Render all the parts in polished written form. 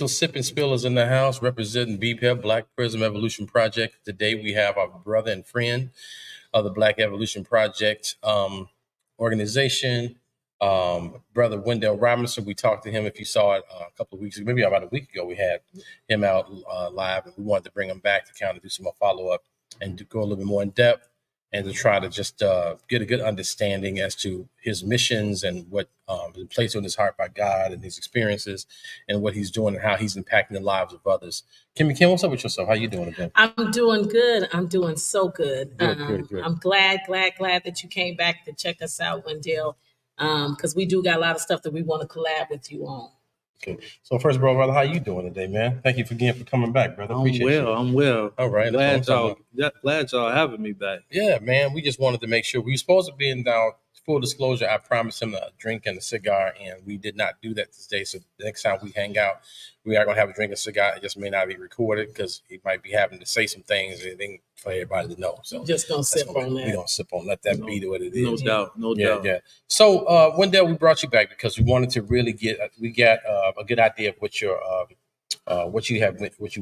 Sip and Spill is in the house representing BPEP, Black Prism Evolution Project. Today we have our brother and friend of the Black Evolution Project organization, brother Wendell Robinson. We talked to him, if you saw it a couple of weeks ago, maybe about a week ago, we had him out live, and we wanted to bring him back to kind of do some more follow-up and to go a little bit more in depth and to try to just get a good understanding as to his missions and what is placed on his heart by God and his experiences and what he's doing and how he's impacting the lives of others. Kim, what's up with yourself? How you doing again? I'm doing good. I'm doing so good. Good. I'm glad that you came back to check us out, Wendell, because we do got a lot of stuff that we want to collab with you on. Okay. So first of all, brother, how you doing today, man? Thank you again for coming back, brother. I'm well. All right. Glad y'all having me back. Yeah, man. We just wanted to make sure we were supposed to be in down. Full disclosure, I promised him a drink and a cigar, and we did not do that today. So the next time we hang out, we are going to have a drink and cigar. It just may not be recorded because he might be having to say some things and for everybody to know. So just going to sip on that. We're going to sip on, let that be what it is. No doubt. Yeah. So, Wendell, we brought you back because we wanted to really get a good idea of what you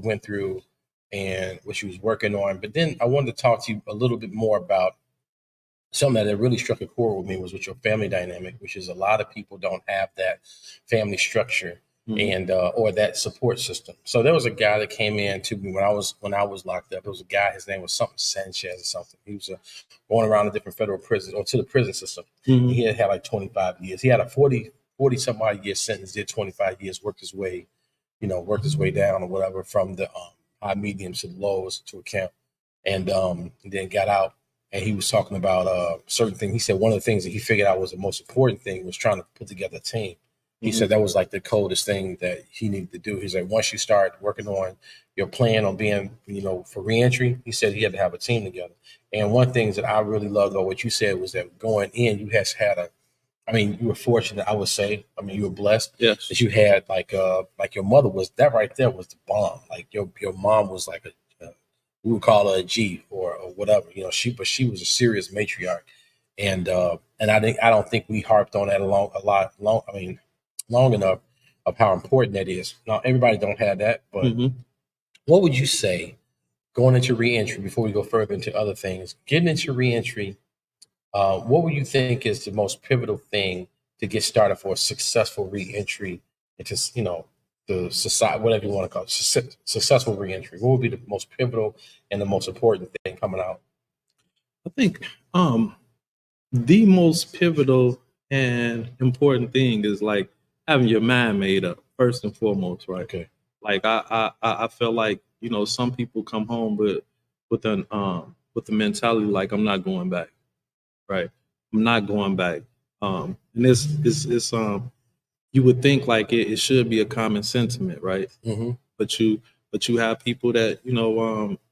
went through and what you was working on. But then I wanted to talk to you a little bit more about something that really struck a chord with me was with your family dynamic, which is a lot of people don't have that family structure and or that support system. So there was a guy that came in to me when I was locked up. There was a guy, his name was something Sanchez or something. He was going around the different federal prisons or to the prison system. He had like 25 years. He had a 40 some odd year sentence, did 25 years, worked his way down or whatever from the high mediums to the lows to account, and then got out. And he was talking about certain things. He said one of the things that he figured out was the most important thing was trying to put together a team. He said that was like the coldest thing that he needed to do. He's like, once you start working on your plan on being, for reentry, he said he had to have a team together. And one thing that I really loved about what you said was that going in, you you were fortunate, I would say. I mean, you were blessed. Yes. That you had like your mother was, that right there was the bomb. Like your mom was like we would call her a G or whatever, she was a serious matriarch. And I don't think we harped on that long enough of how important that is. Now, everybody don't have that, but what would you say going into reentry before we go further into other things, getting into reentry, what would you think is the most pivotal thing to get started for a successful reentry into, the society, whatever you want to call it, successful reentry? What would be the most pivotal and the most important thing coming out? I think the most pivotal and important thing is like having your mind made up first and foremost, right? Okay. Like I feel like some people come home with the mentality like I'm not going back, right? I'm not going back, and it's you would think like it should be a common sentiment, right? But you have people that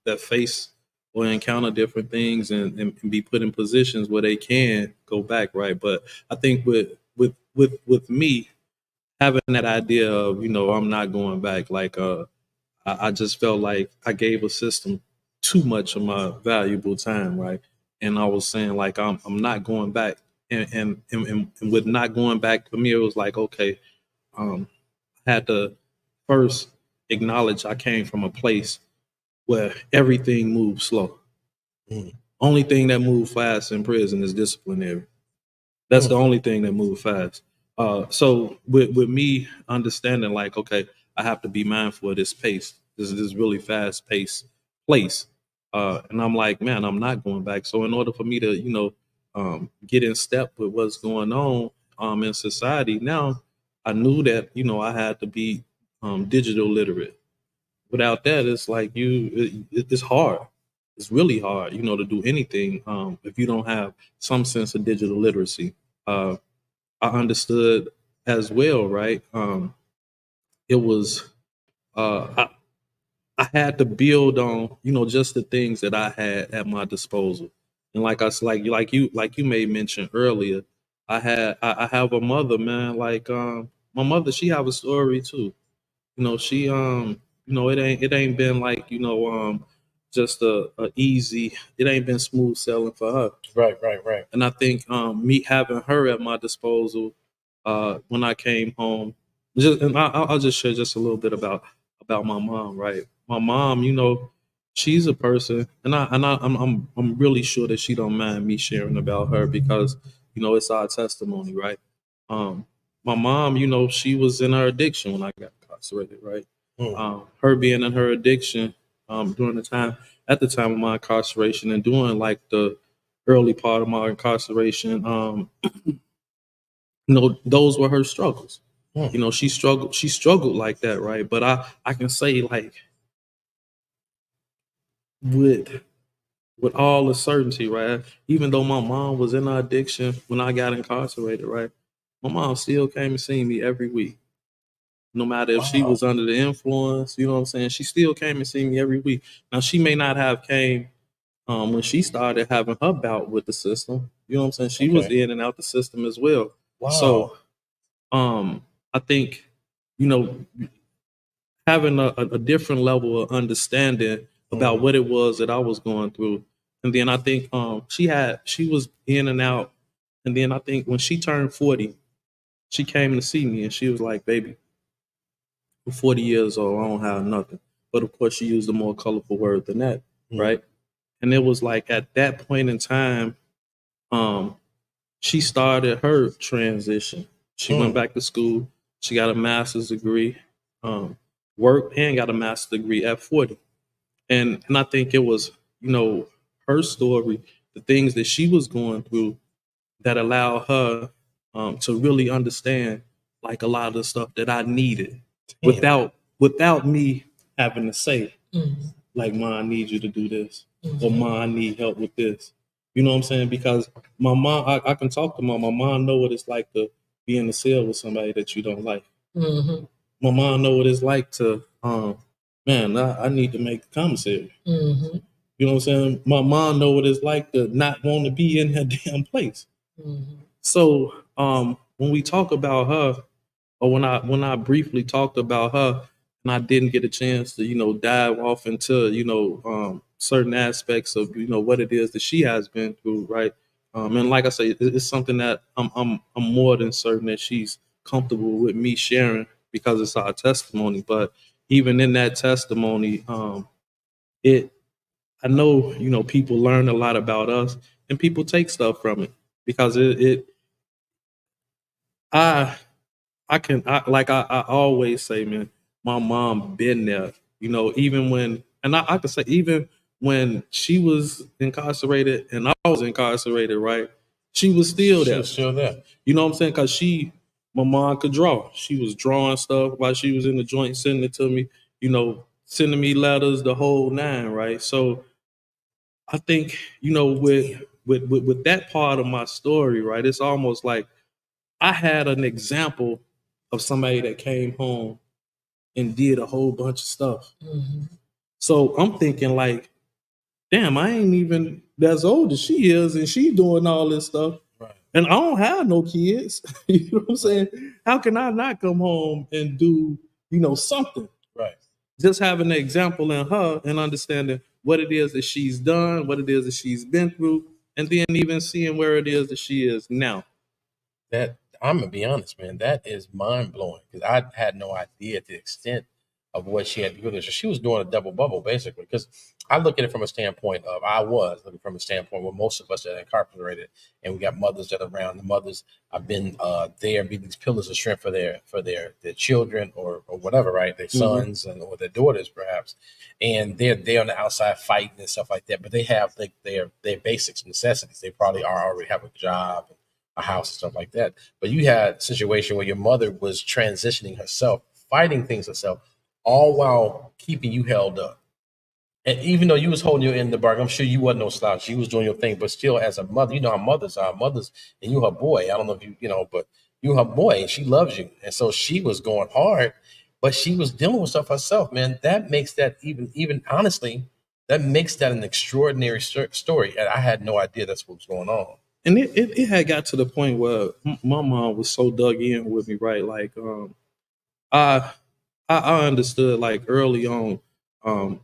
that face or encounter different things and be put in positions where they can go back, right? But I think with me having that idea of I'm not going back, like I just felt like I gave a system too much of my valuable time, right? And I was saying like I'm not going back, and with not going back for me, it was like okay. I had to first acknowledge I came from a place where everything moved slow. Only thing that moved fast in prison is disciplinary. That's the only thing that moved fast. So with me understanding like, okay, I have to be mindful of this pace. This is this really fast paced place. And I'm like, man, I'm not going back. So in order for me to, get in step with what's going on in society now, I knew that, I had to be digital literate. Without that, it's like it's hard. It's really hard, to do anything if you don't have some sense of digital literacy. I understood as well, right? It was I had to build on, just the things that I had at my disposal. And like you made mention earlier, I have a mother, man. Like my mother, she have a story too. She it ain't been like just a easy. It ain't been smooth sailing for her. Right. And I think me having her at my disposal when I came home, And I'll just share just a little bit about my mom, right? My mom, she's a person, I'm really sure that she don't mind me sharing about her because it's our testimony, right? Um, my mom, she was in her addiction when I got incarcerated, right? Her being in her addiction during at the time of my incarceration and during like the early part of my incarceration, those were her struggles. She struggled like that, right? But I can say like with all the certainty, right? Even though my mom was in her addiction when I got incarcerated, right? My mom still came and seen me every week. No matter if she Wow. was under the influence, you know what I'm saying? She still came and seen me every week. Now she may not have came when she started having her bout with the system. You know what I'm saying? She was Okay. in and out the system as well. Wow. So I think, you know, having a different level of understanding about what it was that I was going through. And then I think she was in and out. And then I think when she turned 40, she came to see me and she was like, baby, I'm 40 years old, I don't have nothing. But of course she used a more colorful word than that, right? And it was like at that point in time, she started her transition. She went back to school. She got a master's degree, worked and got a master's degree at 40. And I think it was, her story, the things that she was going through that allowed her to really understand like a lot of the stuff that I needed Damn. without me having to say, Mm-hmm. like, Mom, I need you to do this, or Mm-hmm. Mom, I need help with this. You know what I'm saying? Because my mom, I can talk to my mom know what it's like to be in the cell with somebody that you don't like. Mm-hmm. My mom know what it's like to, man, I need to make the commissary. Mm-hmm. You know what I'm saying? My mom know what it's like to not want to be in her damn place. Mm-hmm. So when we talk about her, or when I briefly talked about her, and I didn't get a chance to dive off into certain aspects of what it is that she has been through, right? And like I say, it's something that I'm more than certain that she's comfortable with me sharing because it's our testimony. But even in that testimony, it I know people learn a lot about us and people take stuff from it because I I always say, man, my mom been there. Even when, and I can say, even when she was incarcerated and I was incarcerated, right? She was still She there. was still there. You know what I'm saying? Because my mom could draw. She was drawing stuff while she was in the joint, sending it to me. Sending me letters, the whole nine, right? So I think with that part of my story, right? It's almost like I had an example of somebody that came home and did a whole bunch of stuff. Mm-hmm. So I'm thinking like, damn, I ain't even as old as she is, and she doing all this stuff. Right. And I don't have no kids. You know what I'm saying? How can I not come home and do, something? Right. Just having an example in her and understanding what it is that she's done, what it is that she's been through, and then even seeing where it is that she is now. That I'm gonna be honest, man. That is mind blowing because I had no idea the extent of what she had to go through. So she was doing a double bubble basically. Because I look at it from a standpoint of I was looking from a standpoint where most of us that are incarcerated and we got mothers that are around. The mothers have been there, be these pillars of strength for their children or whatever, right? Their sons and or their daughters perhaps, and they're on the outside fighting and stuff like that. But they have like their basics necessities. They probably are already have a job, a house and stuff like that. But you had a situation where your mother was transitioning herself, fighting things herself, all while keeping you held up. And even though you was holding your end of the bargain, I'm sure you wasn't no slouch. You was doing your thing, but still, as a mother, you know how mothers are. Mothers, and you her boy. I don't know if but you her boy, and she loves you, and so she was going hard, but she was dealing with stuff herself. Man, that makes that even honestly, that makes that an extraordinary story. And I had no idea that's what was going on. And it had got to the point where my mom was so dug in with me, right? Like I I understood like early on um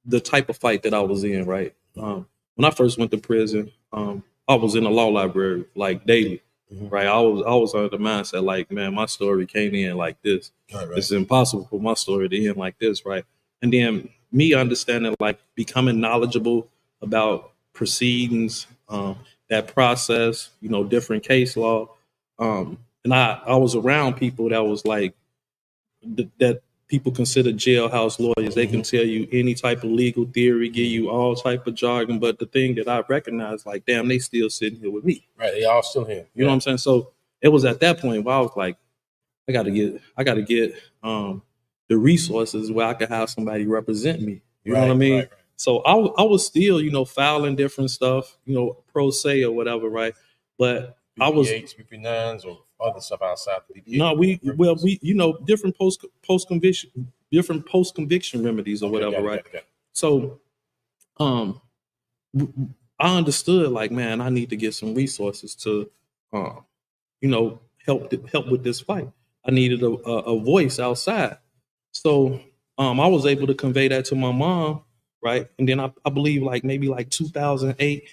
the type of fight that I was in, right? When I first went to prison, I was in a law library like daily. right? I was under the mindset like, man, my story came in like this. Right. It's impossible for my story to end like this, right? And then me understanding, like, becoming knowledgeable about proceedings, that process, different case law. And I was around people that was like, that people consider jailhouse lawyers. They can tell you any type of legal theory, give you all type of jargon. But the thing that I recognize, like, damn, they still sitting here with me. Right. They all still here. You know what I'm saying? So it was at that point where I was like, I got to get the resources where I could have somebody represent me. You know what I mean? Right. So I was still, filing different stuff, pro se or whatever, right? But I was BP9s or other stuff outside the BPEP. no, we different post conviction remedies or whatever, right? Got it. So I understood, like, man, I need to get some resources to help with this fight. I needed a voice outside. So I was able to convey that to my mom, right? And then I believe like maybe like 2008,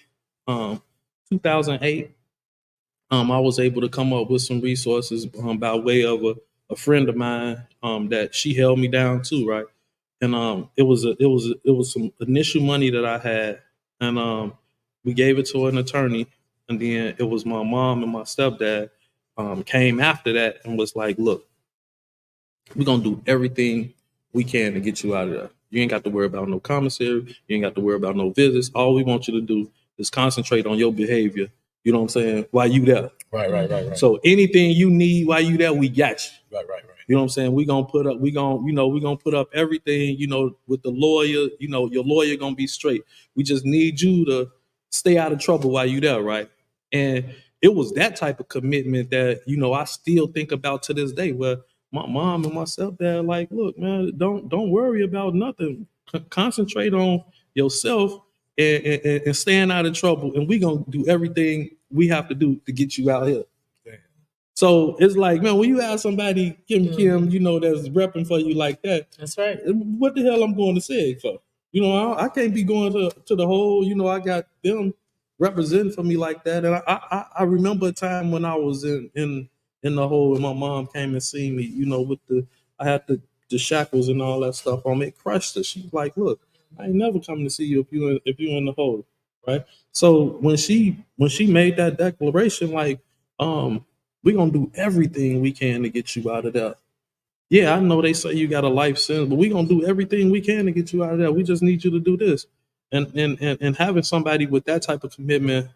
I was able to come up with some resources by way of a friend of mine that she held me down to, right? And it was some initial money that I had, and we gave it to an attorney, and then it was my mom and my stepdad came after that and was like, look, we're gonna do everything we can to get you out of there. You ain't got to worry about no commissary, you ain't got to worry about no visits. All we want you to do is concentrate on your behavior. You know what I'm saying? While you there. Right. So anything you need while you there, we got you. Right. You know what I'm saying? We're gonna put up everything, with the lawyer, your lawyer gonna be straight. We just need you to stay out of trouble while you there, right? And it was that type of commitment that, I still think about to this day, where my mom and my stepdad, like, look, man, don't worry about nothing. Concentrate on yourself and staying out of trouble, and we gonna do everything we have to do to get you out here. So it's like, man, when you have somebody, Kim, that's repping for you like that, That's right. what the hell I'm going to say for? I can't be going to the whole, I got them representing for me like that. And I remember a time when I was in the hole and my mom came and seen me, I had the shackles and all that stuff on me. It crushed her. She's like, look, I ain't never coming to see you if you're in the hole, right? So when she made that declaration, like, we're gonna do everything we can to get you out of there. Yeah, I know they say you got a life sentence, but we're gonna do everything we can to get you out of there. We just need you to do this. And having somebody with that type of commitment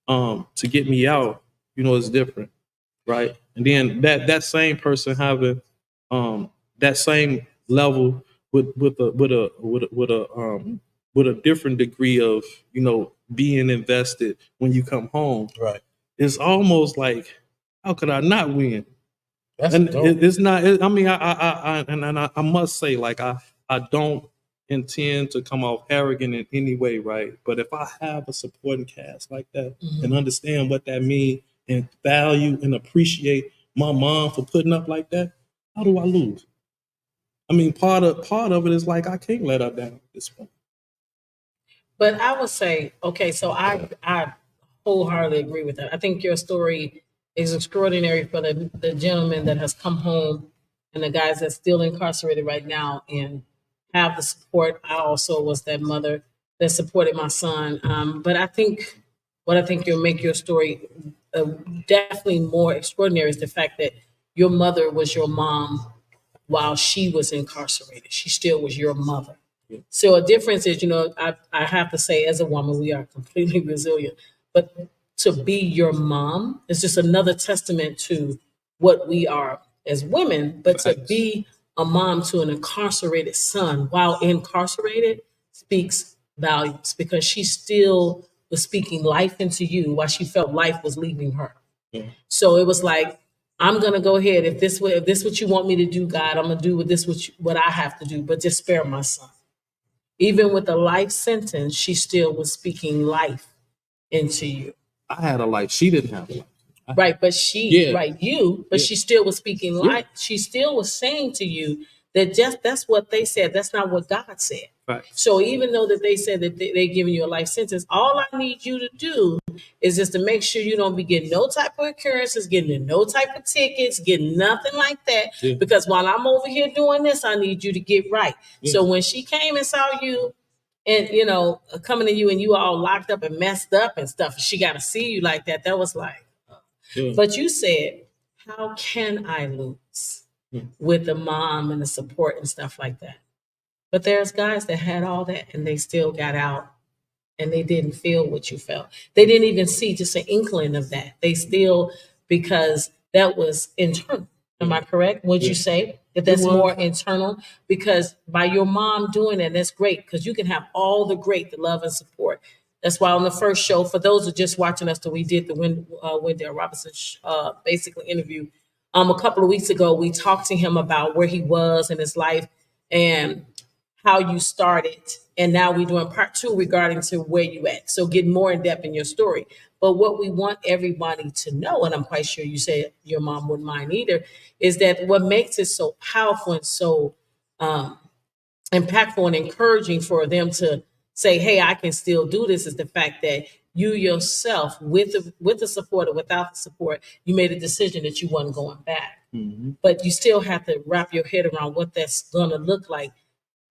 to get me out, is different. Right. And then that same person having that same level with a different degree of, being invested when you come home. Right. It's almost like, how could I not win? That's And dope. it's not. I mean, I must say, like, I don't intend to come off arrogant in any way, right? But if I have a supporting cast like that and understand what that means and value and appreciate my mom for putting up like that, how do I lose? I mean, part of it is like, I can't let her down at this point. But I would say, okay, so I wholeheartedly agree with that. I think your story is extraordinary for the gentleman that has come home and the guys that's still incarcerated right now and have the support. I also was that mother that supported my son. But I think you'll make your story definitely more extraordinary is the fact that your mother was your mom while she was incarcerated. She still was your mother. So a difference is, I have to say, as a woman, we are completely resilient. But to be your mom is just another testament to what we are as women. But to be a mom to an incarcerated son while incarcerated speaks volumes because she still was speaking life into you while she felt life was leaving her. Yeah. So it was like, I'm gonna go ahead. If this what you want me to do, God, I'm gonna do with this what I have to do. But just spare my son. Even with a life sentence, she still was speaking life into you. I had a life. She didn't have a life. Right, but she still was speaking life. She still was saying to you that's what they said. That's not what God said. Right. So even though that they said that they're giving you a life sentence, all I need you to do is just to make sure you don't be getting no type of occurrences, getting no type of tickets, getting nothing like that. Yeah. Because while I'm over here doing this, I need you to get right. Yeah. So when she came and saw you and, coming to you and you all locked up and messed up and stuff, she got to see you like that. That was like, Yeah. but you said, how can I lose with the mom and the support and stuff like that? But there's guys that had all that and they still got out and they didn't feel what you felt. They didn't even see just an inkling of that. They still, because that was internal. Am I correct? Would you say that that's more internal? Because by your mom doing it, that's great because you can have all the love and support. That's why on the first show, for those who are just watching us, that we did the Wendell Robinson basically interview a couple of weeks ago, we talked to him about where he was in his life and how you started. And now we're doing part 2 regarding to where you at. So getting more in depth in your story. But what we want everybody to know, and I'm quite sure you said your mom wouldn't mind either, is that what makes it so powerful and so impactful and encouraging for them to say, hey, I can still do this, is the fact that you yourself, with the support or without the support, you made a decision that you wasn't going back. Mm-hmm. But you still have to wrap your head around what that's going to look like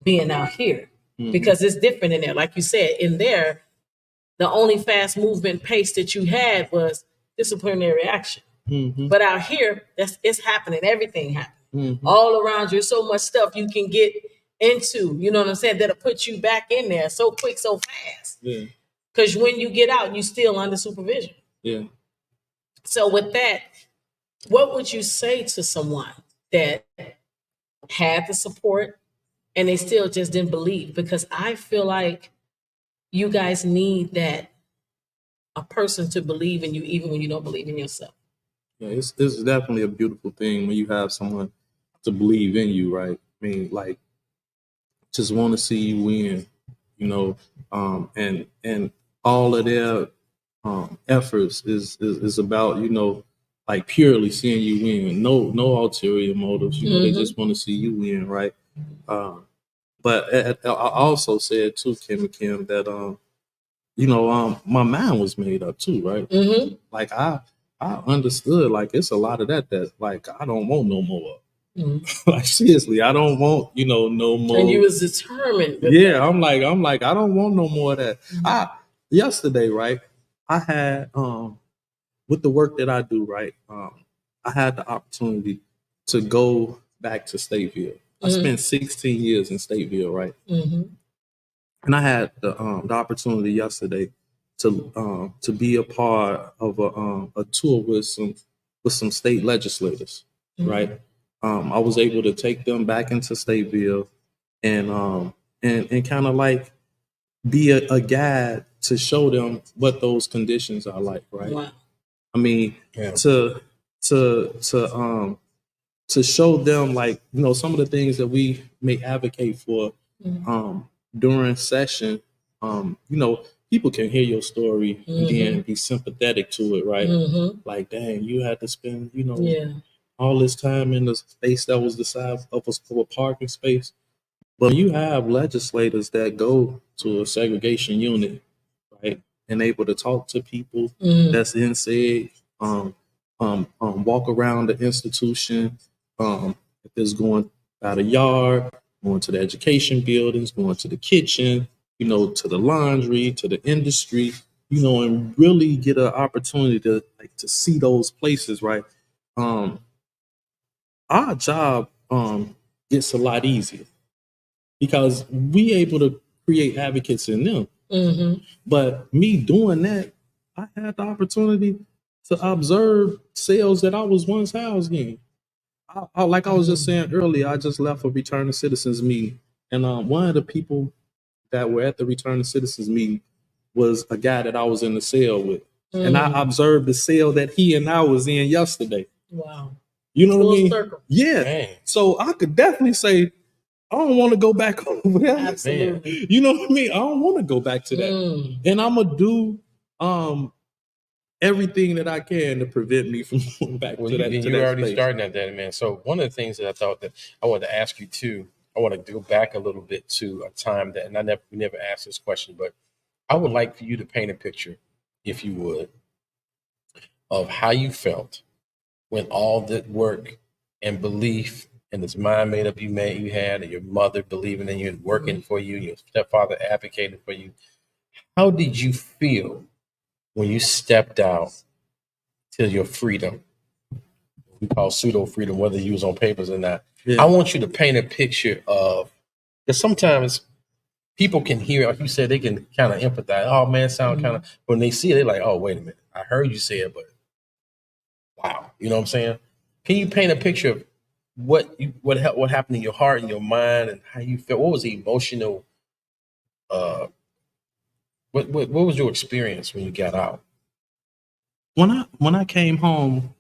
being out here. Mm-hmm. Because it's different in there. Like you said, in there, the only fast movement pace that you had was disciplinary action. Mm-hmm. But out here, it's happening. Everything happening. Mm-hmm. All around you. So much stuff you can get into, you know what I'm saying, that'll put you back in there so quick, so fast. Yeah. Because when you get out, you still under supervision. Yeah. So with that, what would you say to someone that had the support and they still just didn't believe? Because I feel like you guys need that, a person to believe in you, even when you don't believe in yourself. Yeah, it's definitely a beautiful thing when you have someone to believe in you, right? I mean, like, just want to see you win, and all of their efforts is about, like purely seeing you win, no ulterior motives. They just want to see you win, right? But I also said too, Kim that my mind was made up too, right? Mm-hmm. Like I understood, like it's a lot of that like I don't want no more. Mm-hmm. Like seriously, I don't want no more. And you was determined. Yeah, that. I'm like I don't want no more of that. Mm-hmm. Yesterday, right? I had with the work that I do, right? I had the opportunity to go back to Stateville. I spent 16 years in Stateville, right? Mm-hmm. And I had the opportunity yesterday to be a part of a tour with some state legislators, right? I was able to take them back into Stateville and kind of like be a guide to show them what those conditions are like, right? Wow. I mean, to show them, like, some of the things that we may advocate for during session. People can hear your story and then be sympathetic to it, right? Like, dang, you had to spend, all this time in the space that was the size of a parking space. But you have legislators that go to a segregation unit, right, and able to talk to people that's inside, walk around the institution, if it's going out of yard, going to the education buildings, going to the kitchen, to the laundry, to the industry, and really get an opportunity to see those places, right? Our job gets a lot easier because we able to create advocates in them. But me doing that, I had the opportunity to observe cells that I was once housed in. Like I was just saying earlier, I just left a Return to Citizens meeting, and one of the people that were at the Return to Citizens meeting was a guy that I was in the cell with, and I observed the cell that he and I was in yesterday. Wow. You know what I mean? Circle. Yeah. Dang. So I could definitely say I don't want to go back over there. Absolutely. You know what I mean? I don't want to go back to that. And I'm gonna do everything that I can to prevent me from going back Well, to that. you already starting at that, man. So one of the things that I thought that I wanted to ask you too, I want to go back a little bit to a time that, and we never asked this question, but I would like for you to paint a picture, if you would, of how you felt when all that work and belief and this mind made up you had, and your mother believing in you and working for you, your stepfather advocating for you. How did you feel when you stepped out to your freedom? We call pseudo freedom, whether you was on papers or not. Yeah. I want you to paint a picture of, because sometimes people can hear, like you said, they can kind of empathize. Oh man, sound kind of, when they see it, they're like, oh, wait a minute. I heard you say it, but wow. You know what I'm saying? Can you paint a picture of what happened in your heart and your mind and how you felt? What was the emotional, what was your experience when you got out? When I came home,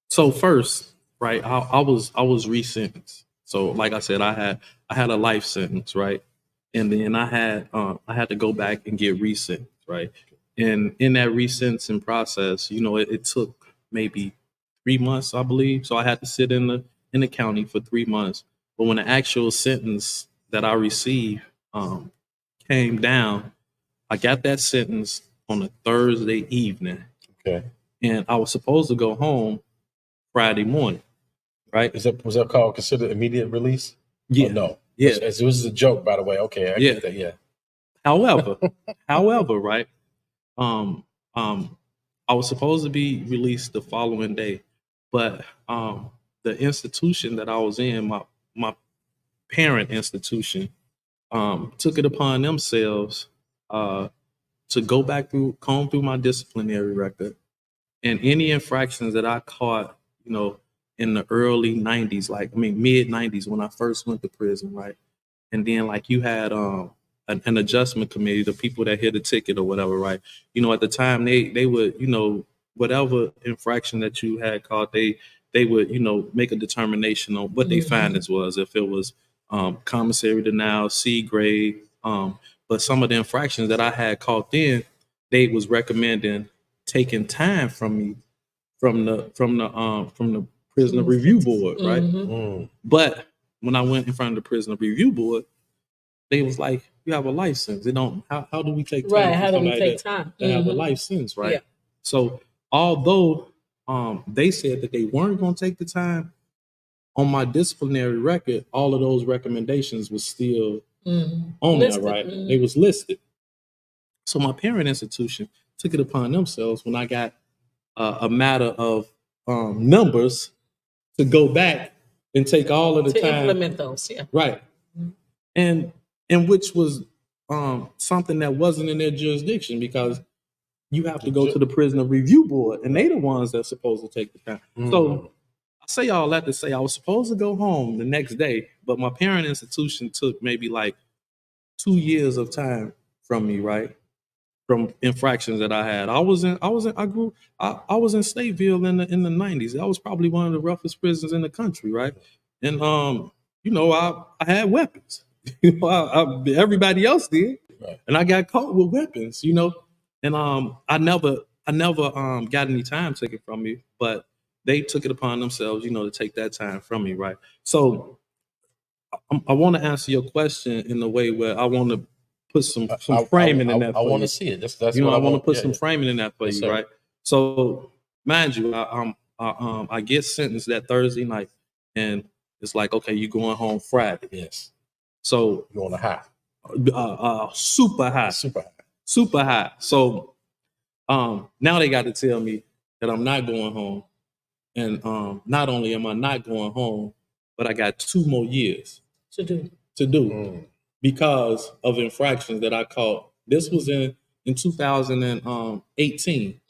so first, right, I was resentenced. So like I said, I had a life sentence, right? And then I had to go back and get resentenced, right? And in that resentencing process, it took maybe 3 months, I believe. So I had to sit in the county for 3 months. But when the actual sentence that I received came down, I got that sentence on a Thursday evening. Okay. And I was supposed to go home Friday morning, right? Was that called considered immediate release? Yeah. Oh, no. Yeah. This is a joke, by the way. Okay, I get that. Yeah. However, right? I was supposed to be released the following day, but the institution that I was in, my parent institution, took it upon themselves to go back comb through my disciplinary record, and any infractions that I caught, in the early 90s, mid 90s when I first went to prison, right? And then you had an adjustment committee, the people that hit a ticket or whatever, right? At the time they would, whatever infraction that you had caught, they would, make a determination on what they findings was, if it was commissary denial, C grade. But some of the infractions that I had caught then, they was recommending taking time from me from the prisoner review board, right? But when I went in front of the prisoner review board, they was like, "You have a license. They don't. How do we take time? Right? How do we take time? They have a license, right?" Yeah. So although they said that they weren't going to take the time, on my disciplinary record, all of those recommendations was still on Listed. there, right? They was listed. So my parent institution took it upon themselves when I got a matter of numbers to go back and take all of the to time implement those. Yeah. right, and which was something that wasn't in their jurisdiction, because you have to go to the prisoner review board, and they the ones that's supposed to take the time. So I say all that to say I was supposed to go home the next day, but my parent institution took maybe 2 years of time from me, right? From infractions that I had. I was in Stateville in the 90s. That was probably one of the roughest prisons in the country, right? And I had weapons. Everybody else did. Right. And I got caught with weapons, and I never got any time taken from me, but they took it upon themselves, to take that time from me, right? So I want to answer your question in a way where I want to put some framing in that. I want to see it. That's what I want to put some yeah. framing in that for you, right? So, mind you, I get sentenced that Thursday night, and it's like, okay, you going home Friday. Yes. So you're on a high. Super high. Super high. So now they got to tell me that I'm not going home, and not only am I not going home, but I got 2 more years to do because of infractions that I caught. This was in 2018.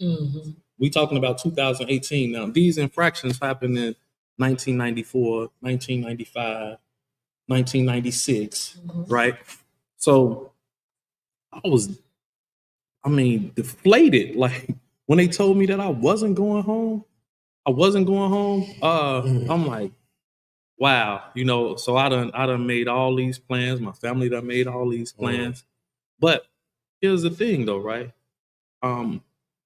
We talking about 2018 now. These infractions happened in 1994, 1995, 1996, right? So I was, deflated. Like when they told me that I wasn't going home, I'm like, wow, so I done made all these plans. My family done made all these plans. But here's the thing though, right?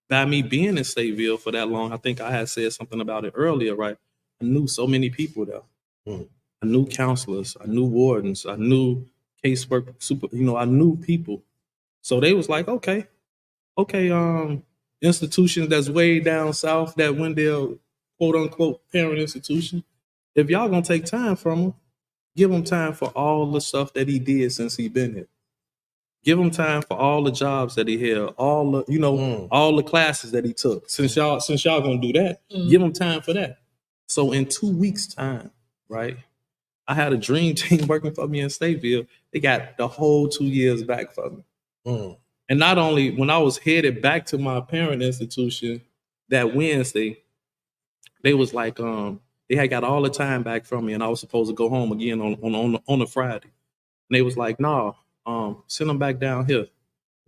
by me being in Stateville for that long, I think I had said something about it earlier, right? I knew so many people there. I knew counselors, I knew wardens, I knew casework super, I knew people. So they was like, okay, institutions that's way down south, that Wendell quote unquote parent institution. If y'all gonna take time from him, give him time for all the stuff that he did since he been here. Give him time for all the jobs that he held, all the, all the classes that he took. Since y'all gonna do that, give him time for that. So in 2 weeks' time, right? I had a dream team working for me in Stateville. They got the whole 2 years back for me. And not only when I was headed back to my parent institution that Wednesday, they was like, they had got all the time back from me, and I was supposed to go home again on a Friday. And they was like, nah, send him back down here.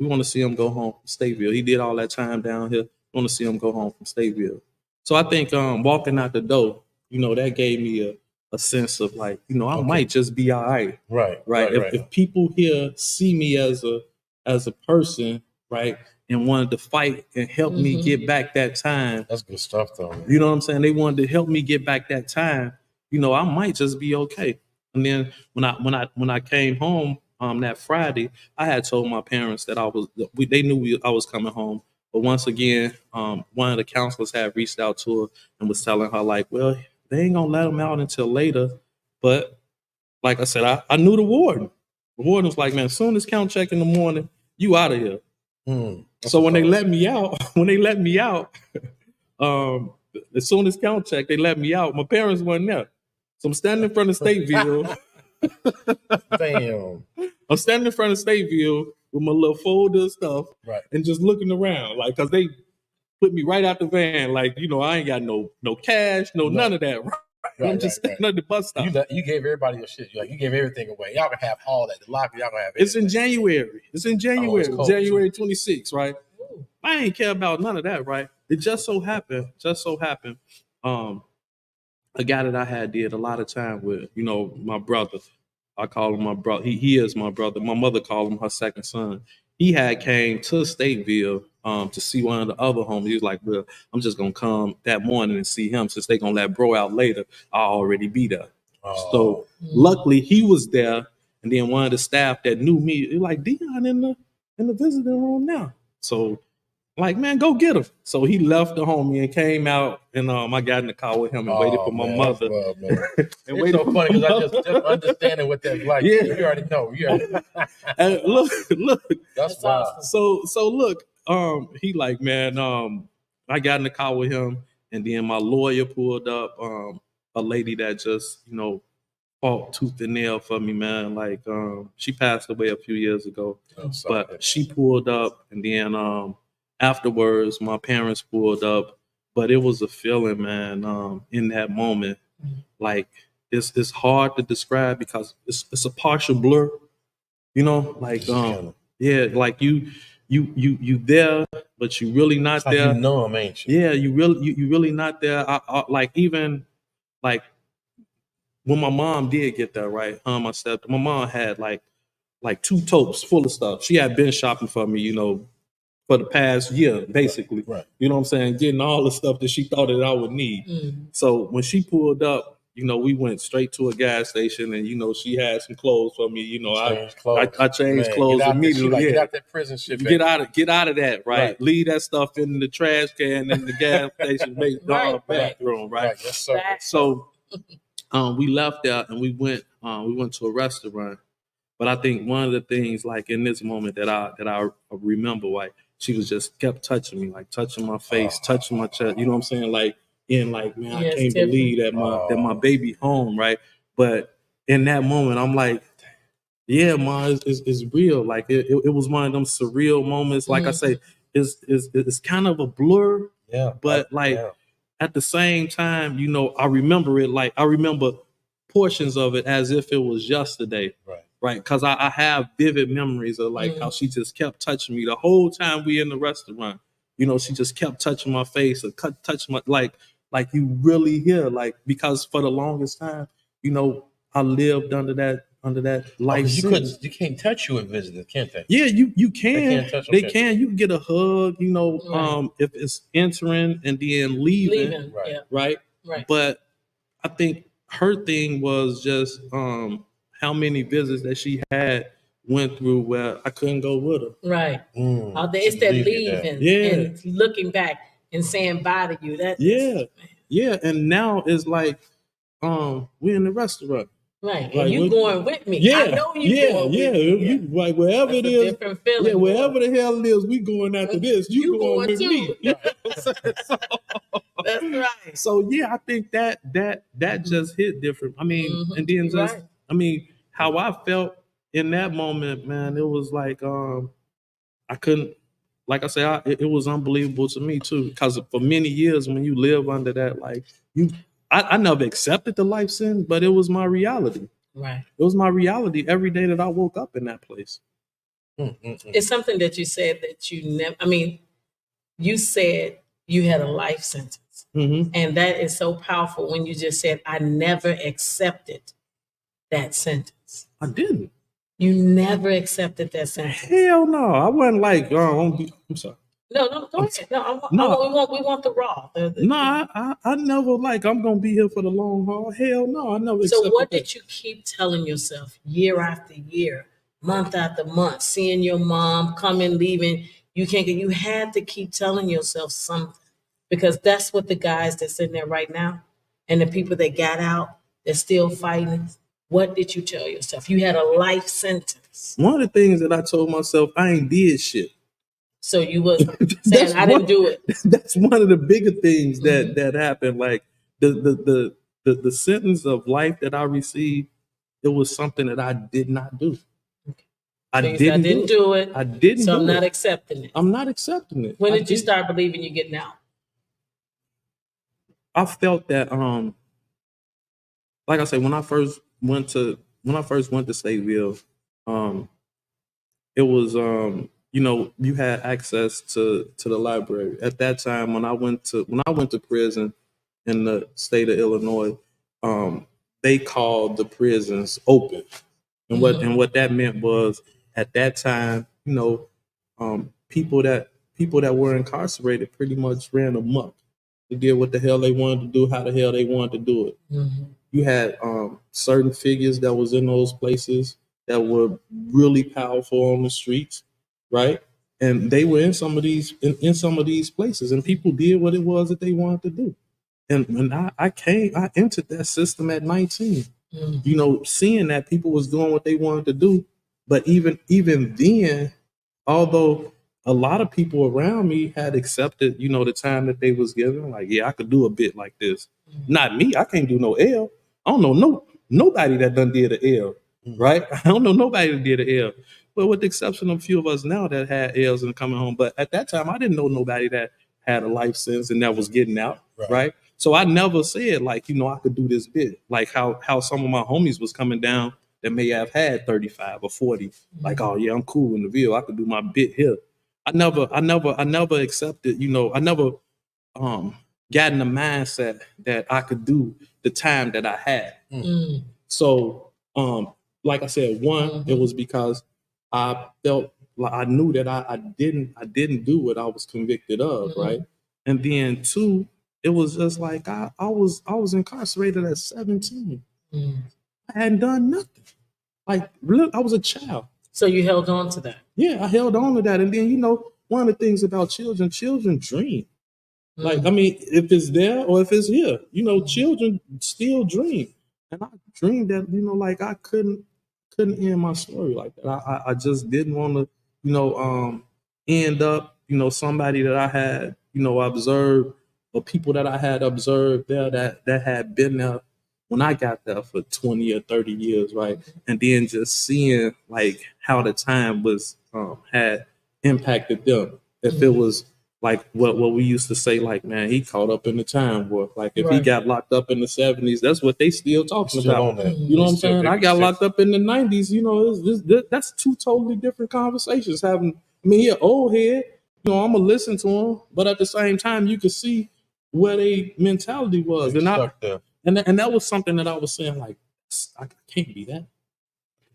We want to see him go home from Stateville. He did all that time down here. We want to see him go home from Stateville. So I think walking out the door, that gave me a sense of like, I might just be all right. Right. If people here see me as a person, right, and wanted to fight and help me get back that time. That's good stuff, though. Man. You know what I'm saying? They wanted to help me get back that time. I might just be okay. And then when I came home that Friday, I had told my parents that they knew I was coming home. But once again, one of the counselors had reached out to her and was telling her like, well, they ain't gonna let him out until later. But like I said, I knew the warden. The warden was like, man, as soon as count check in the morning, you out of here. So when they let me out, as soon as count check, they let me out. My parents weren't there. So I'm standing in front of Stateville. Damn. I'm standing in front of Stateville with my little folder of stuff, right, and just looking around, like, cause they put me right out the van, like, I ain't got no cash, none of that. Right. I'm just standing at the bus stop. You gave everybody your shit. You gave everything away. Y'all can have all that. The locker, y'all gonna have everything. It's in January. January 26th, right? Ooh. I ain't care about none of that, right? It just so happened, a guy that I had did a lot of time with, my brother. I call him my brother. He is my brother. My mother called him her second son. He had came to Stateville to see one of the other homies. He was like, well, I'm just going to come that morning and see him. Since they going to let bro out later, I'll already be there. So luckily he was there. And then one of the staff that knew me, he was like, Dion in the visiting room now. So like, man, go get him. So he left the homie and came out, and I got in the car with him and waited for my mother. Well, man. It's so funny because I just understanding what that's like. Yeah. You already know. And look. That's wild. So look, he like, man, I got in the car with him, and then my lawyer pulled up, a lady that just, fought tooth and nail for me, man. Like, she passed away a few years ago, but she pulled up, and then afterwards, my parents pulled up, but it was a feeling, man, in that moment. Like, it's hard to describe because it's a partial blur, like, yeah, like you there, but you really not like there. Ain't you? Yeah, you really not there. I like, even like when my mom did get there, right? My mom had like 2 totes full of stuff. She had been shopping for me, for the past year, basically. Right. You know what I'm saying? Getting all the stuff that she thought that I would need. So when she pulled up, we went straight to a gas station, and she had some clothes for me. I changed clothes immediately. Get out that prison shit. Get out of that, right? Leave that stuff in the trash can in the gas station bathroom, right? Yes, sir. So we left there and we went to a restaurant. But I think one of the things, like in this moment that I remember, like, she was just kept touching me, like touching my face, touching my chest. You know what I'm saying? Like, man, I can't believe that my baby home, right? But in that moment, I'm like, yeah, ma, it's real. Like it was one of them surreal moments. Like I say, it's kind of a blur. Yeah. But at the same time, I remember it. Like, I remember portions of it as if it was yesterday. Right, because I have vivid memories of like how she just kept touching me the whole time we in the restaurant. She just kept touching my face or touching my like you really here, like, because for the longest time, I lived under that under that Oh, life 'cause sentence. you can't touch you with visitors, can't they? Yeah, you They can. can't touch them. They can. You can get a hug, Right. if it's entering and then leaving, Right. Yeah. right? Right. But I think her thing was just how many visits that she had went through where I couldn't go with her. Right. It's She that leave you leaving Yeah. and looking back and saying bye to you. Yeah. Yeah. And now it's like we're in the restaurant. Right. And Like, you what- going with me. Yeah, I know you going with me. You like wherever That's it a is, different feeling. yeah, wherever the hell it is, we going after this. You going with too. me. You know what I'm saying? That's right. So yeah, I think that just hit different. I mean, and then You're just right. I mean, how I felt in that moment, man, it was like I couldn't, like I said, it was unbelievable to me too, because for many years when you live under that, like I never accepted the life sentence, but it was my reality. Right. It was my reality every day that I woke up in that place. It's something that you said that you never, you said you had a life sentence. Mm-hmm. And that is so powerful when you just said, I never accepted that sentence. I didn't. You never accepted that sentence. Hell no. I wasn't like, I'm sorry. No, go ahead. We want the raw. No, I never like I'm gonna be here for the long haul. Hell no, I never. So what that. did you keep telling yourself year after year, month after month, seeing your mom coming, leaving? You had to keep telling yourself something, because that's what the guys that's in there right now and the people that got out, they're still fighting. What did you tell yourself? You had a life sentence. One of the things that I told myself, I ain't did shit. So you was saying I didn't do it. That's one of the bigger things that happened. Like the sentence of life that I received, it was something that I did not do. I didn't do it. I didn't. So do I'm not it. accepting it. I'm not accepting it. When did you start believing you're getting out? I felt that like I said, when I first went to Stateville, it was you had access to the library. At that time, when I went to prison in the state of Illinois, they called the prisons open. And what that meant was, at that time, people that were incarcerated pretty much ran amok. They did what the hell they wanted to do, how the hell they wanted to do it. Mm-hmm. You had certain figures that was in those places that were really powerful on the streets, right? And they were in some of these places, and people did what it was that they wanted to do. And I entered that system at 19. Mm-hmm. Seeing that people was doing what they wanted to do. But even then, although a lot of people around me had accepted, the time that they was given, like, yeah, I could do a bit like this. Mm-hmm. Not me, I can't do no L. I don't know nobody that done did an L, right? I don't know nobody that did an L. But with the exception of a few of us now that had L's and coming home. But at that time, I didn't know nobody that had a life sentence and that was getting out, right? So I never said, like, I could do this bit. Like how some of my homies was coming down that may have had 35 or 40. Like, oh yeah, I'm cool in the Ville. I could do my bit here. I never accepted, I never got in the mindset that I could do the time that I had. Mm-hmm. So like I said, one, it was because I felt like I knew that I didn't do what I was convicted of, right? And then two, it was just like I was incarcerated at 17. I hadn't done nothing. Like, look, I was a child. So you held on to that. Yeah, I held on to that. And then, one of the things about children dream. Like, I mean, if it's there or if it's here, children still dream. And I dreamed that, like I couldn't end my story like that. I just didn't want to, end up, somebody that I had, observed, or people that I had observed there that had been there when I got there for 20 or 30 years, right? And then just seeing like how the time was had impacted them. If it was like what we used to say, like, man, he caught up in the time warp. Like if he got locked up in the 70s, that's what they still talking about. You know what I'm saying? I got locked up in the 90s. That's two totally different conversations. I mean, he an old head. I'm gonna listen to him, but at the same time, you can see where their mentality was, and that was something that I was saying, like, I can't be that.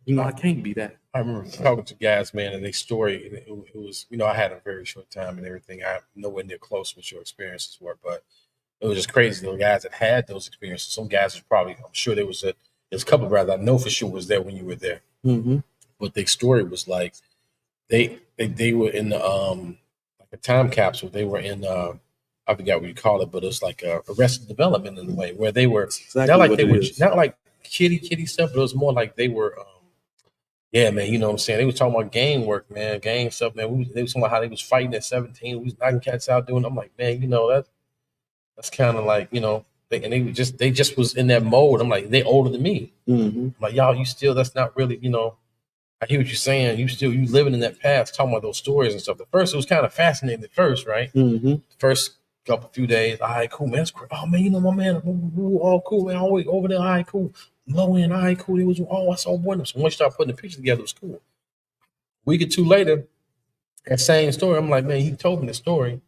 I can't be that. I remember talking to guys, man, and their story. And it was, I had a very short time and everything. I'm nowhere near close what your experiences were, but it was just crazy. The guys that had those experiences, some guys was probably, I'm sure there's a couple of brothers I know for sure was there when you were there. Mm-hmm. But their story was like they were in the like a time capsule. They were in I forgot what you call it, but it's like Arrested Development in a way, where they were Exactly not like what they it were is. not like kitty stuff, but it was more like they were yeah, man, you know what I'm saying? They was talking about gang work, man, gang stuff, man. They was talking about how they was fighting at 17. We was knocking cats out doing. I'm like, man, that's kind of like, and they just was in that mode. I'm like, they older than me. Mm-hmm. I'm like, y'all, you still, that's not really, I hear what you're saying. You living in that past, talking about those stories and stuff. At first, it was kind of fascinating at first, right? Mm-hmm. First few days, all right, cool, man. That's great. Oh man, my man, we were all cool, man. Always over there, all right, cool. Low end, all right, cool. It was I saw one. So once you start putting the pictures together, it was cool. Week or two later, that same story. I'm like, man, he told me the story.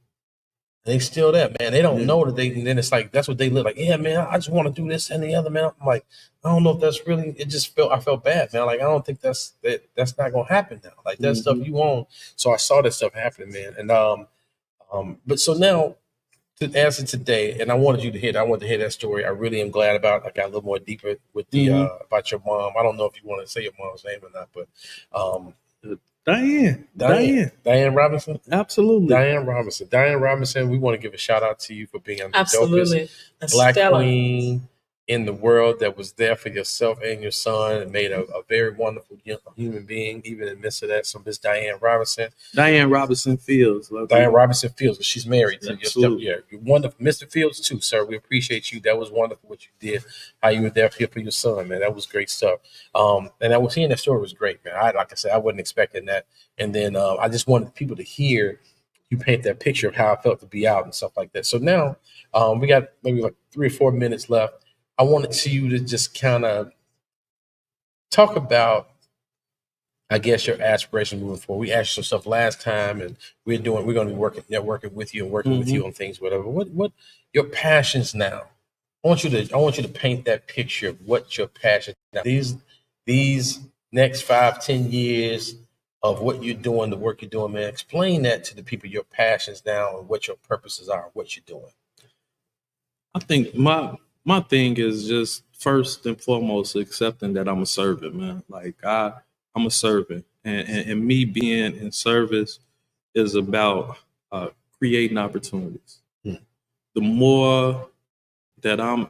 They still there, man. They don't know that they. And then it's like that's what they live like. Yeah, man. I just want to do this and the other, man. I'm like, I don't know if that's really. I felt bad, man. Like I don't think that's not gonna happen now. Like that stuff you own. So I saw that stuff happening, man. And but so now to answer today, and I wanted you to hear. I wanted to hear that story. I really am glad about. I got a little more deeper with the about your mom. I don't know if you want to say your mom's name or not, but Diane Robinson. Absolutely. Diane Robinson, we want to give a shout out to you for being the Absolutely. dopest Black queen in the world that was there for yourself and your son and made a very wonderful human being, even in the midst of that. So Miss Diane Robinson. Diane Robinson Fields. Diane Robinson Fields, she's married to Absolutely. your you're wonderful. Mr. Fields too, sir. We appreciate you. That was wonderful what you did, how you were there for your son, man. That was great stuff. And I was hearing that story was great, man. Like I said, I wasn't expecting that. And then I just wanted people to hear you paint that picture of how I felt to be out and stuff like that. So now we got maybe like 3 or 4 minutes left. I wanted you to just kind of talk about, I guess, your aspirations moving forward. We asked you some stuff last time, and we're going to be networking with you and working with you on things, whatever. What your passions now? I want you to paint that picture of what your passion now. These next 5-10 years of what you're doing, the work you're doing, man. Explain that to the people, your passions now and what your purposes are, what you're doing. I think my thing is just first and foremost accepting that I'm a servant, man. Like I'm a servant, and me being in service is about creating opportunities. The more that I'm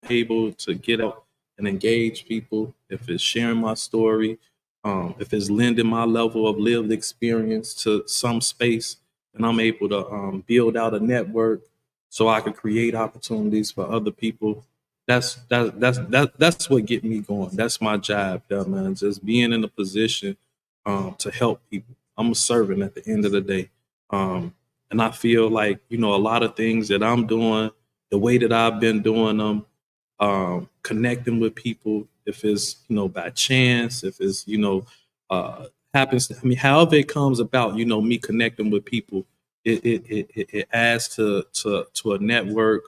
able to get out and engage people, if it's sharing my story, if it's lending my level of lived experience to some space, and I'm able to build out a network so I can create opportunities for other people. That's what get me going. That's my job, man. Just being in a position to help people. I'm a servant at the end of the day, and I feel like a lot of things that I'm doing, the way that I've been doing them, connecting with people, if it's by chance, if it's happens. However it comes about, me connecting with people, it adds to a network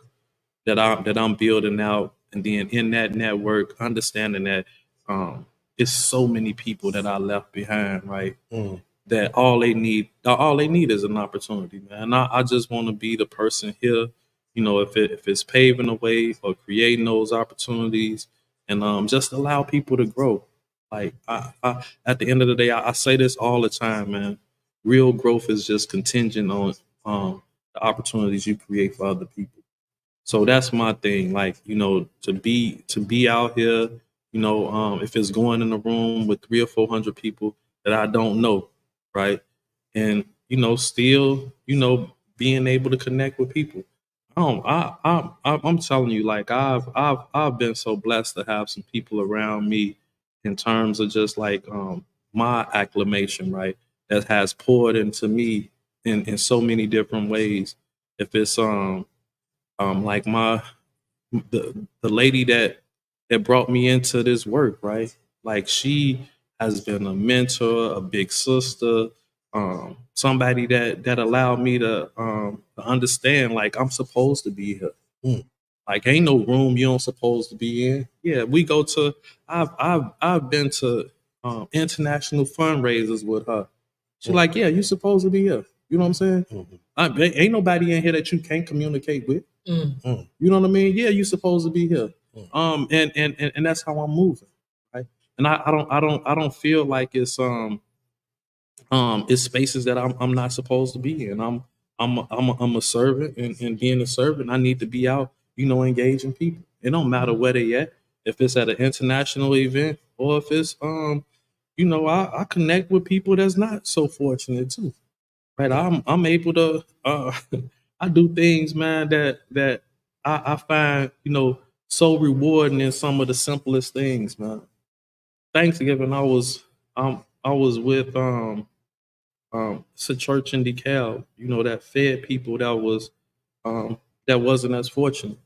that I'm building out, and then in that network, understanding that it's so many people that I left behind, right? That all they need is an opportunity, man. I just want to be the person here, if it's paving the way or creating those opportunities, and just allow people to grow. Like I at the end of the day, I say this all the time, man. Real growth is just contingent on the opportunities you create for other people. So that's my thing. Like, to be out here, if it's going in a room with 300 or 400 people that I don't know, right? And, still, being able to connect with people. I'm telling you, like I've been so blessed to have some people around me in terms of just like my acclamation, right? That has poured into me in so many different ways. If it's like the lady that brought me into this work, right? Like she has been a mentor, a big sister, somebody that allowed me to understand like I'm supposed to be here. Like ain't no room you don't supposed to be in. Yeah, we go to I've been to international fundraisers with her. She's like, yeah, you supposed to be here. You know what I'm saying? Ain't nobody in here that you can't communicate with. You know what I mean? Yeah, you supposed to be here. And that's how I'm moving, right? And I don't feel like it's spaces that I'm not supposed to be in. I'm a servant, and being a servant, I need to be out, engaging people. It don't matter where they at. If it's at an international event or if it's I connect with people that's not so fortunate too. Right. I'm able to I do things, man, that I find, so rewarding in some of the simplest things, man. Thanksgiving I was with it's a church in DeKalb, that fed people that wasn't as fortunate.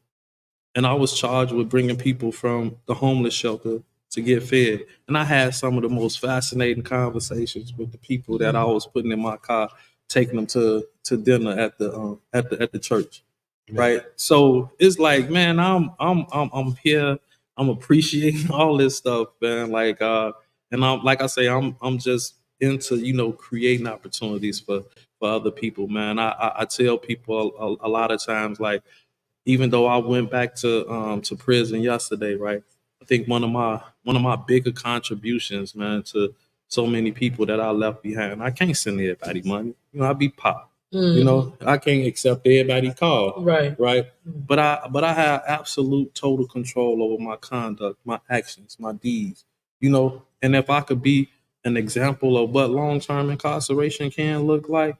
And I was charged with bringing people from the homeless shelter to get fed. And I had some of the most fascinating conversations with the people that I was putting in my car, taking them to dinner at the church. Right. So it's like, man, I'm here. I'm appreciating all this stuff, man. And I'm like I say, I'm just into creating opportunities for other people, man. I tell people a lot of times, like, even though I went back to prison yesterday, right? I think one of my bigger contributions, man, to so many people that I left behind. I can't send everybody money. I be pop. I can't accept everybody call. Right. Right. But I have absolute total control over my conduct, my actions, my deeds. And if I could be an example of what long-term incarceration can look like,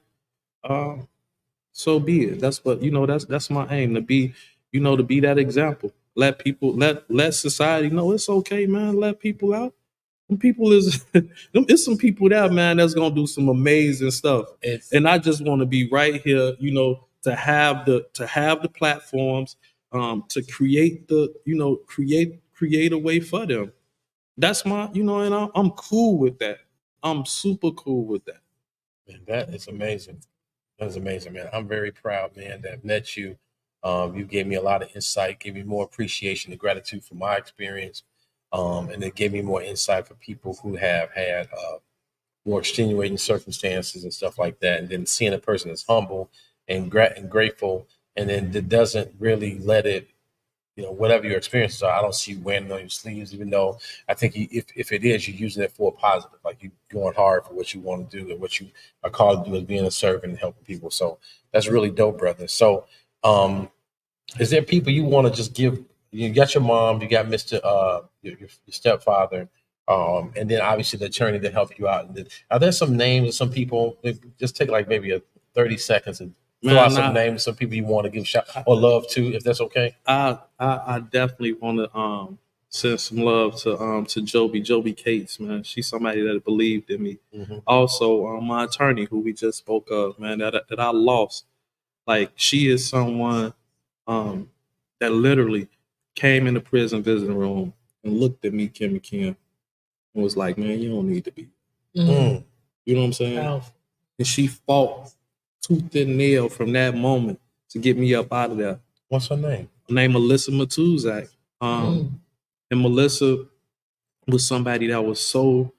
um, so be it. That's what that's my aim, to be that example. Let people let society know it's okay, man. Let people out. Some people is it's some people there, man, that's gonna do some amazing stuff. And I just want to be right here, to have the platforms, to create create a way for them. That's my, and I'm cool with that. I'm super cool with that. Man, that is amazing. That is amazing, man. I'm very proud, man, that I've met you. You gave me a lot of insight, gave me more appreciation and gratitude for my experience. And it gave me more insight for people who have had more extenuating circumstances and stuff like that. And then seeing a person that's humble and grateful, and then that doesn't really let it, whatever your experiences are, I don't see you wearing it on your sleeves, even though I think if it is, you're using it for a positive, like you going hard for what you want to do and what you are called to do as being a servant and helping people. So that's really dope, brother. So, is there people you want to just give? You got your mom, you got Mr. Your stepfather, and then obviously the attorney that helped you out. And are there some names of some people? Just take like maybe a 30 seconds and throw out some names, some people you want to give shout or love to, if that's okay. I definitely want to send some love to Joby Cates, man. She's somebody that believed in me. Also, my attorney, who we just spoke of, man, that I lost. Like, she is someone that literally came in the prison visiting room and looked at me, Kim and Kim, and was like, "Man, you don't need to be." You know what I'm saying? Wow. And she fought tooth and nail from that moment to get me up out of there. What's her name? Her name Melissa Matuzak. And Melissa was somebody that was so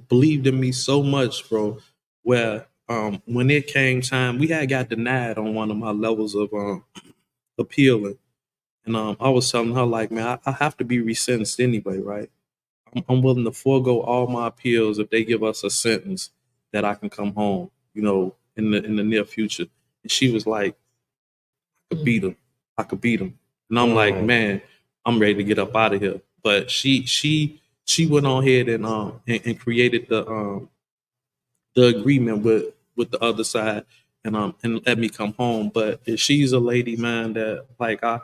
believed in me so much, bro. Where when it came time, we had got denied on one of my levels of appealing, and I was telling her, like, man, I have to be resentenced anyway, right? I'm willing to forego all my appeals if they give us a sentence that I can come home, in the near future. And she was like, I could beat him. I could beat him. And I'm like, man, I'm ready to get up out of here. But she went on ahead and created the agreement with the other side, and let me come home. But she's a lady, man, that, like, I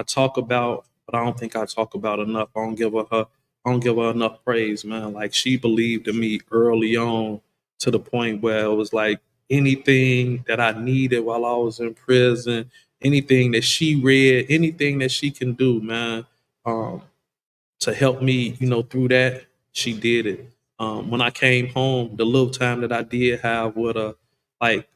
talk about, but I don't think I talk about enough. I don't give her enough praise, man. Like, she believed in me early on, to the point where it was like anything that I needed while I was in prison, anything that she read, anything that she can do, man, to help me, through that, she did it. When I came home, the little time that I did have with her, like,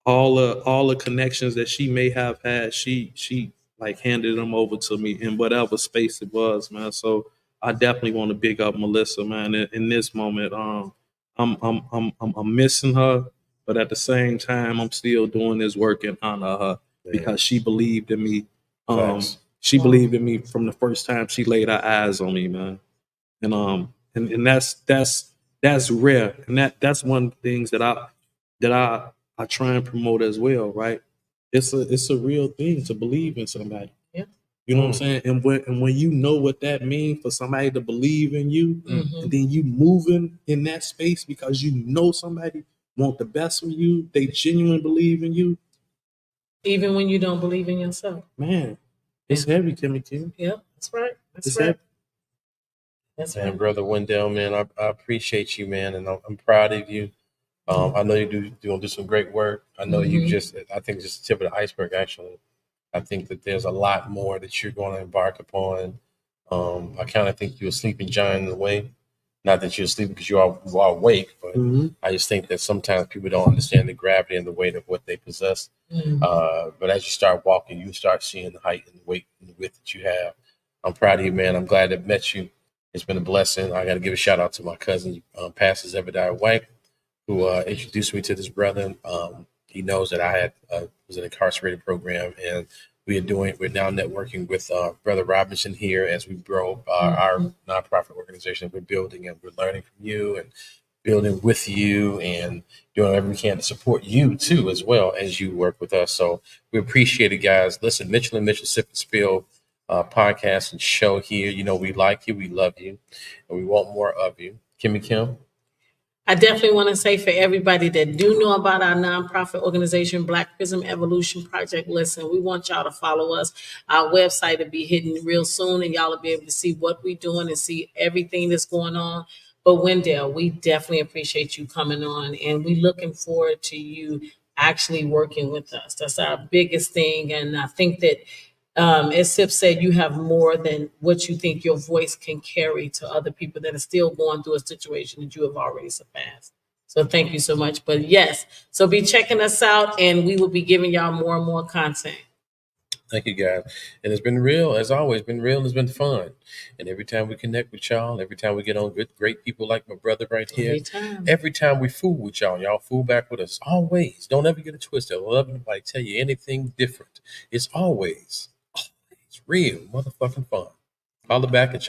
all the connections that she may have had, she like handed them over to me in whatever space it was, man. So I definitely want to big up Melissa, man. In this moment, I'm missing her, but at the same time, I'm still doing this work in honor of her because she believed in me. Facts. She believed in me from the first time she laid her eyes on me, man. And that's rare, and that's one of the things that I try and promote as well, right? It's a real thing to believe in somebody. Yeah. You know what I'm saying? And when you know what that means for somebody to believe in you, and then you moving in that space because you know somebody want the best for you, they genuinely believe in you, Even when you don't believe in yourself. man. It's heavy, Kimmy Kim. Yeah, that's right. That's It's right. heavy. That's Man, right. brother Wendell, man, I appreciate you, man, and I'm proud of you. I know you're going to do some great work. I know you I think just the tip of the iceberg, actually. I think that there's a lot more that you're going to embark upon. I kind of think you're a sleeping giant in a way. Not that you're sleeping because you are awake, but I just think that sometimes people don't understand the gravity and the weight of what they possess. But as you start walking, you start seeing the height and the weight and the width that you have. I'm proud of you, man. I'm glad to have met you. It's been a blessing. I got to give a shout out to my cousin, Pastor Zebediah White, who introduced me to this brother. He knows that I was an incarcerated program, and we're now networking with Brother Robinson here as we grow our nonprofit organization. We're building and we're learning from you and building with you and doing whatever we can to support you too, as well as you work with us. So we appreciate it, guys. Listen, Mitchell&Mitchell Sip and Spill podcast and show here. You know, we like you, we love you, and we want more of you. Kimmy Kim. I definitely want to say for everybody that do know about our nonprofit organization, Black Prism Evolution Project, listen, we want y'all to follow us. Our website will be hitting real soon, and y'all will be able to see what we're doing and see everything that's going on. But Wendell, we definitely appreciate you coming on, and we looking forward to you actually working with us. That's our biggest thing, and I think that as Sip said, you have more than what you think your voice can carry to other people that are still going through a situation that you have already surpassed. So thank you so much. But yes, so be checking us out, and we will be giving y'all more and more content. Thank you, guys. And it's been real, as always, been real and it's been fun. And every time we connect with y'all, every time we get on great people like my brother right here, every time we fool with y'all fool back with us. Always. Don't ever get it twisted. I don't love anybody tell you anything different. It's always real motherfucking fun. Holler back at y'all.